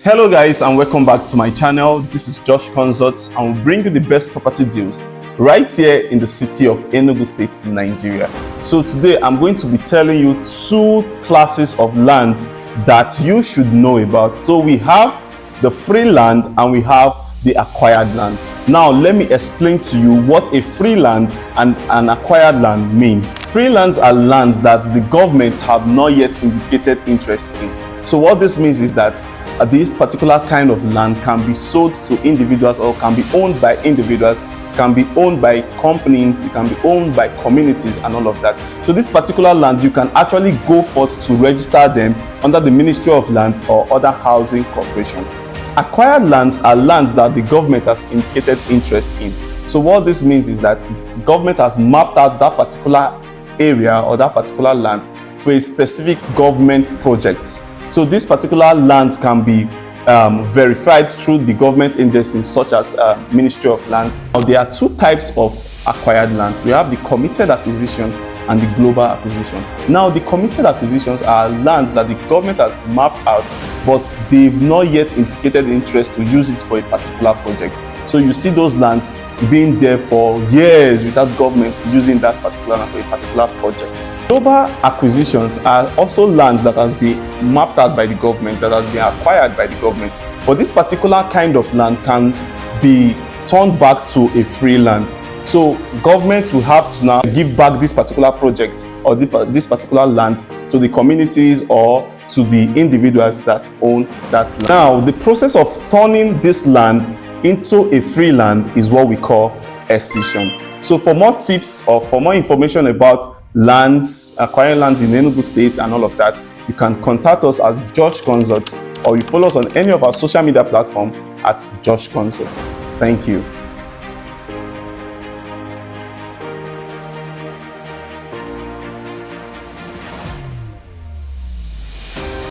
Hello guys, and welcome back to my channel. This is Josh Consults, and we'll bring you the best property deals right here in the city of Enugu State in Nigeria. So today I'm going to be telling you two classes of lands that you should know about. So we have the free land and we have the acquired land. Now let me explain to you what a free land and an acquired land means. Free lands are lands that the government have not yet indicated interest in. So what this means is that this particular kind of land can be sold to individuals or can be owned by individuals. It can be owned by companies, it can be owned by communities and all of that. So these particular lands, you can actually go forth to register them under the Ministry of Lands or other housing corporation. Acquired lands are lands that the government has indicated interest in. So what this means is that the government has mapped out that particular area or that particular land for a specific government project. So these particular lands can be verified through the government agencies such as Ministry of Lands. Now, there are two types of acquired land. We have the committed acquisition and the global acquisition. Now, the committed acquisitions are lands that the government has mapped out, but they've not yet indicated interest to use it for a particular project. So you see those lands being there for years without government using that particular land for a particular project. Global acquisitions are also lands that has been mapped out by the government, that has been acquired by the government. But this particular kind of land can be turned back to a free land. So government will have to now give back this particular project or this particular land to the communities or to the individuals that own that land. Now, the process of turning this land into a free land is what we call escission. So for more tips or for more information about lands, acquiring lands in Enugu State and all of that, you can contact us as Josh Consults, or you follow us on any of our social media platforms at Josh Consults. Thank you.